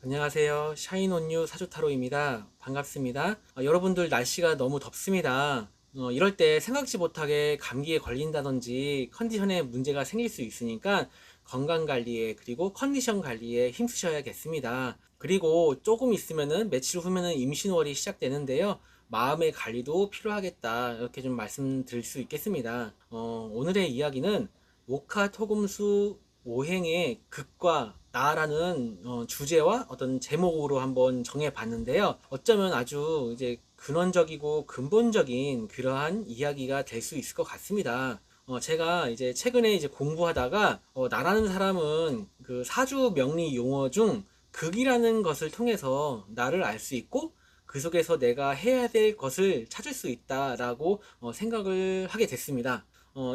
안녕하세요. 샤인온유 사주타로입니다. 반갑습니다. 여러분들 날씨가 너무 덥습니다. 이럴 때 생각지 못하게 감기에 걸린다든지 컨디션에 문제가 생길 수 있으니까 건강 관리에 그리고 컨디션 관리에 힘쓰셔야겠습니다. 그리고 조금 있으면은 며칠 후면은 임신월이 시작되는데요. 마음의 관리도 필요하겠다. 이렇게 좀 말씀드릴 수 있겠습니다. 오늘의 이야기는 목화토금수 오행의 극과 나라는 주제와 어떤 제목으로 한번 정해 봤는데요. 어쩌면 아주 이제 근원적이고 근본적인 그러한 이야기가 될 수 있을 것 같습니다. 제가 이제 최근에 이제 공부하다가 나라는 사람은 그 사주 명리 용어 중 극이라는 것을 통해서 나를 알 수 있고 그 속에서 내가 해야 될 것을 찾을 수 있다라고 생각을 하게 됐습니다.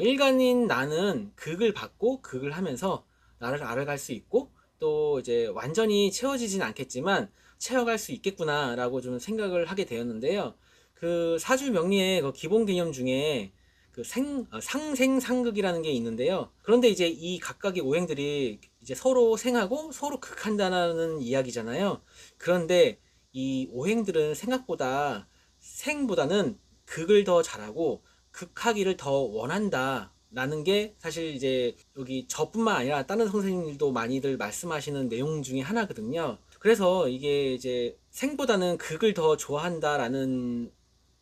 일간인 나는 극을 받고 극을 하면서 나를 알아갈 수 있고 또 이제 완전히 채워지진 않겠지만 채워갈 수 있겠구나라고 좀 생각을 하게 되었는데요. 그 사주 명리의 그 기본 개념 중에 그 상생상극이라는 게 있는데요. 그런데 이제 이 각각의 오행들이 이제 서로 생하고 서로 극한다는 이야기잖아요. 그런데 이 오행들은 생각보다 생보다는 극을 더 잘하고 극하기를 더 원한다. 라는 게 사실 이제 여기 저뿐만 아니라 다른 선생님들도 많이들 말씀하시는 내용 중에 하나거든요. 그래서 이게 이제 생보다는 극을 더 좋아한다라는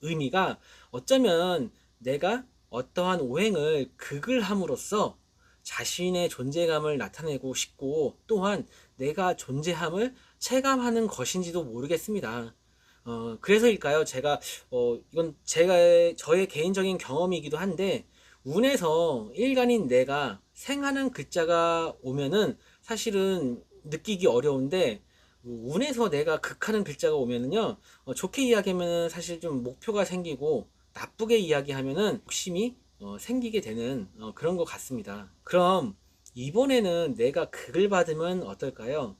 의미가 어쩌면 내가 어떠한 오행을 극을 함으로써 자신의 존재감을 나타내고 싶고 또한 내가 존재함을 체감하는 것인지도 모르겠습니다. 그래서일까요? 이건 저의 개인적인 경험이기도 한데, 운에서 일간인 내가 생하는 글자가 오면은 사실은 느끼기 어려운데, 운에서 내가 극하는 글자가 오면은요, 좋게 이야기하면은 사실 좀 목표가 생기고, 나쁘게 이야기하면은 욕심이 생기게 되는 그런 것 같습니다. 그럼 이번에는 내가 극을 받으면 어떨까요?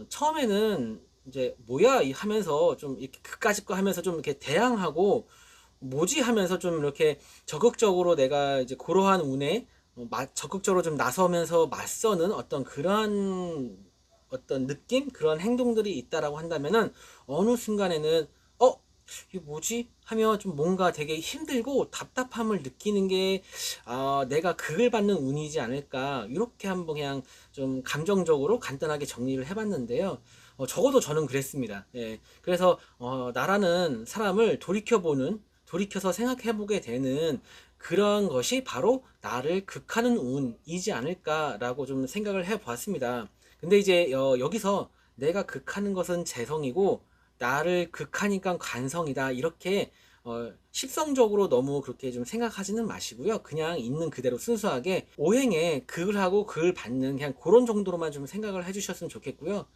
처음에는 이제 뭐야 하면서 좀 이렇게 그까짓 거 하면서 좀 이렇게 대항하고 뭐지 하면서 좀 이렇게 적극적으로 내가 이제 그러한 운에 적극적으로 좀 나서면서 맞서는 어떤 그러한 어떤 느낌 그런 행동들이 있다라고 한다면은 어느 순간에는 이게 뭐지 하며 좀 뭔가 되게 힘들고 답답함을 느끼는 게 내가 극을 받는 운이지 않을까 이렇게 한번 그냥 좀 감정적으로 간단하게 정리를 해봤는데요. 적어도 저는 그랬습니다. 예. 그래서 나라는 사람을 돌이켜서 생각해보게 되는 그런 것이 바로 나를 극하는 운이지 않을까라고 좀 생각을 해보았습니다. 근데 이제 여기서 내가 극하는 것은 재성이고 나를 극하니까 관성이다 이렇게 십성적으로 너무 그렇게 좀 생각하지는 마시고요. 그냥 있는 그대로 순수하게 오행에 극을 하고 극을 받는 그냥 그런 정도로만 좀 생각을 해주셨으면 좋겠고요.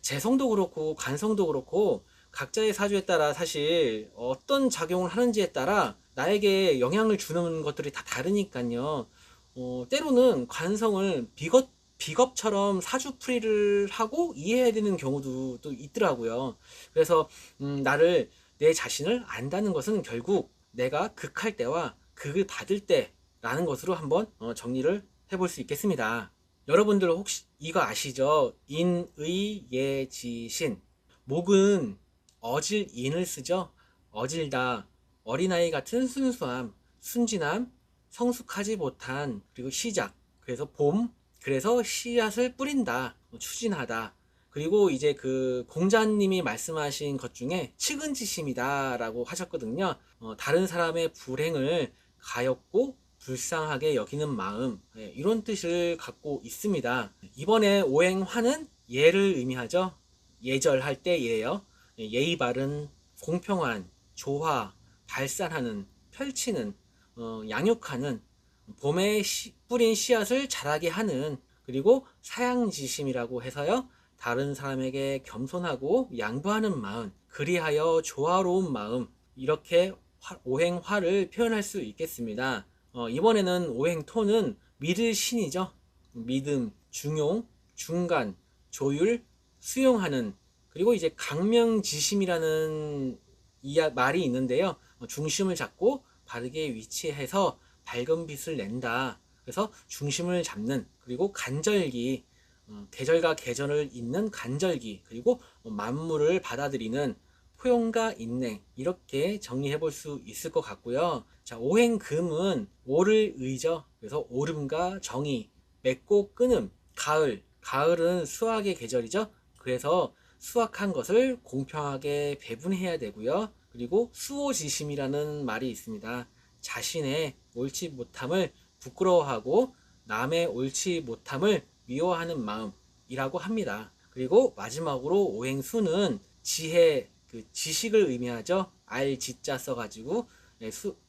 재성도 그렇고 관성도 그렇고 각자의 사주에 따라 사실 어떤 작용을 하는지에 따라 나에게 영향을 주는 것들이 다 다르니까요. 때로는 관성을 비겁처럼 사주풀이를 하고 이해해야 되는 경우도 또 있더라고요. 그래서 내 자신을 안다는 것은 결국 내가 극할 때와 극을 받을 때라는 것으로 한번 정리를 해볼 수 있겠습니다. 여러분들 혹시 이거 아시죠? 인의예지신. 목은 어질 인을 쓰죠. 어질다, 어린아이 같은 순수함, 순진함, 성숙하지 못한, 그리고 시작. 그래서 봄, 그래서 씨앗을 뿌린다, 추진하다. 그리고 이제 그 공자님이 말씀하신 것 중에 측은지심이다 라고 하셨거든요. 다른 사람의 불행을 가엾고 불쌍하게 여기는 마음, 이런 뜻을 갖고 있습니다. 이번에 오행화는 예를 의미하죠. 예절할 때 예요. 예의 바른, 공평한, 조화, 발산하는, 펼치는, 양육하는, 봄에 뿌린 씨앗을 자라게 하는, 그리고 사양지심이라고 해서요. 다른 사람에게 겸손하고 양보하는 마음, 그리하여 조화로운 마음, 이렇게 오행화를 표현할 수 있겠습니다. 이번에는 오행토는 믿을 신이죠. 믿음, 중용, 중간, 조율, 수용하는, 그리고 이제 강명지심이라는 말이 있는데요. 중심을 잡고 바르게 위치해서 밝은 빛을 낸다. 그래서 중심을 잡는, 그리고 간절기, 계절과 계절을 잇는 간절기, 그리고 만물을 받아들이는 포용과 인내, 이렇게 정리해 볼 수 있을 것 같고요. 자, 오행금은 오를 의죠. 그래서 오름과 정의, 맺고 끊음, 가을은 수확의 계절이죠. 그래서 수확한 것을 공평하게 배분해야 되고요. 그리고 수호지심이라는 말이 있습니다. 자신의 옳지 못함을 부끄러워하고 남의 옳지 못함을 미워하는 마음이라고 합니다. 그리고 마지막으로 오행수는 지혜, 지식을 의미하죠. 지자 써가지고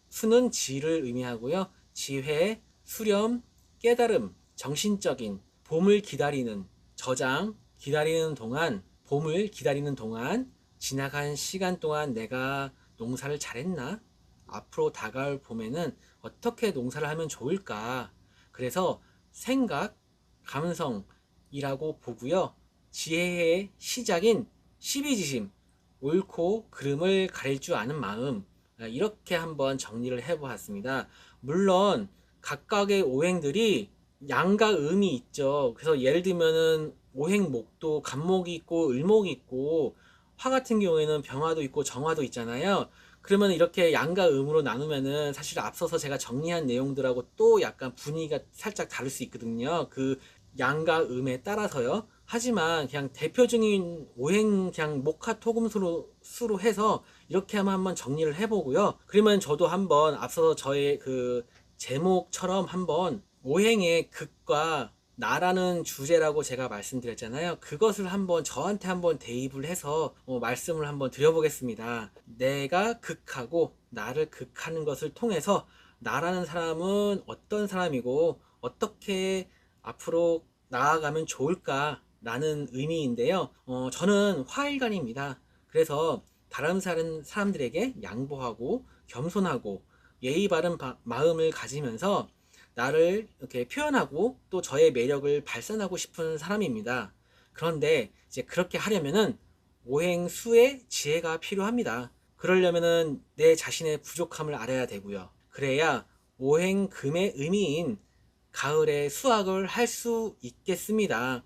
수는 지를 의미하고요. 지혜, 수렴, 깨달음, 정신적인 봄을 기다리는 저장, 봄을 기다리는 동안 지나간 시간 동안 내가 농사를 잘했나? 앞으로 다가올 봄에는 어떻게 농사를 하면 좋을까? 그래서 생각, 감성이라고 보고요. 지혜의 시작인 십이지심, 옳고 그름을 가릴 줄 아는 마음, 이렇게 한번 정리를 해보았습니다. 물론 각각의 오행들이 양과 음이 있죠. 그래서 예를 들면은 오행목도 간목이 있고 을목이 있고, 화 같은 경우에는 병화도 있고 정화도 있잖아요. 그러면 이렇게 양과 음으로 나누면은 사실 앞서서 제가 정리한 내용들하고 또 약간 분위기가 살짝 다를 수 있거든요. 그 양과 음에 따라서요. 하지만 그냥 대표적인 오행 그냥 수로 해서 이렇게 한번 정리를 해보고요. 그러면 저도 한번 앞서 저의 그 제목처럼 한번 오행의 극과 나라는 주제라고 제가 말씀드렸잖아요. 그것을 한번 저한테 한번 대입을 해서 말씀을 한번 드려보겠습니다. 내가 극하고 나를 극하는 것을 통해서 나라는 사람은 어떤 사람이고 어떻게 앞으로 나아가면 좋을까 라는 의미인데요. 저는 화일관입니다. 그래서 다른 사람들에게 양보하고 겸손하고 예의 바른 마음을 가지면서 나를 이렇게 표현하고 또 저의 매력을 발산하고 싶은 사람입니다. 그런데 이제 그렇게 하려면은 오행수의 지혜가 필요합니다. 그러려면은 내 자신의 부족함을 알아야 되고요. 그래야 오행금의 의미인 가을에 수확을 할 수 있겠습니다.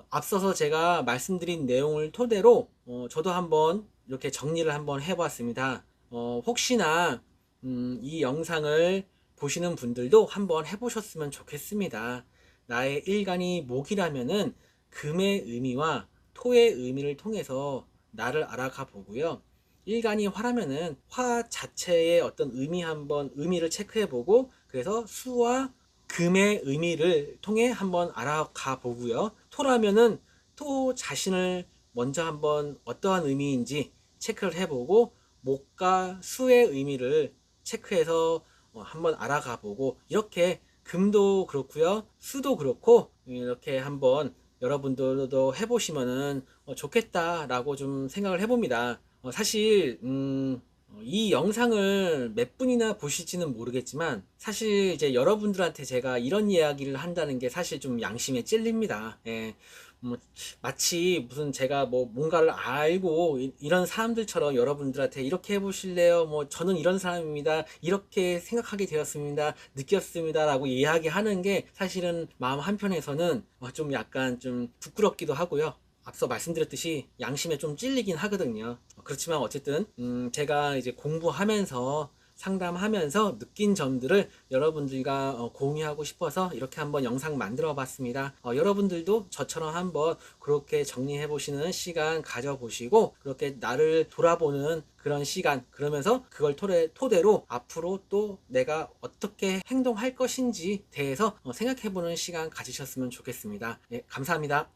앞서서 제가 말씀드린 내용을 토대로 저도 한번 이렇게 정리를 한번 해봤습니다. 혹시나 이 영상을 보시는 분들도 한번 해보셨으면 좋겠습니다. 나의 일간이 목이라면은 금의 의미와 토의 의미를 통해서 나를 알아가 보고요. 일간이 화라면은 화 자체의 어떤 의미를 체크해 보고, 그래서 수와 금의 의미를 통해 한번 알아가 보고요. 토라면은 토 자신을 먼저 한번 어떠한 의미인지 체크를 해보고, 목과 수의 의미를 체크해서 한번 알아가 보고, 이렇게 금도 그렇고요, 수도 그렇고 이렇게 한번 여러분들도 해보시면은 좋겠다라고 좀 생각을 해봅니다. 사실 이 영상을 몇 분이나 보실지는 모르겠지만 사실 이제 여러분들한테 제가 이런 이야기를 한다는 게 사실 좀 양심에 찔립니다. 예. 마치 무슨 제가 뭐 뭔가를 알고 이런 사람들처럼 여러분들한테 이렇게 해보실래요? 뭐 저는 이런 사람입니다. 이렇게 생각하게 되었습니다. 느꼈습니다. 라고 이야기하는 게 사실은 마음 한편에서는 좀 약간 좀 부끄럽기도 하고요. 앞서 말씀드렸듯이 양심에 좀 찔리긴 하거든요. 그렇지만 어쨌든 제가 이제 공부하면서 상담하면서 느낀 점들을 여러분들과 공유하고 싶어서 이렇게 한번 영상 만들어 봤습니다. 여러분들도 저처럼 한번 그렇게 정리해 보시는 시간 가져보시고, 그렇게 나를 돌아보는 그런 시간, 그러면서 그걸 토대로 앞으로 또 내가 어떻게 행동할 것인지 대해서 생각해 보는 시간 가지셨으면 좋겠습니다. 네, 감사합니다.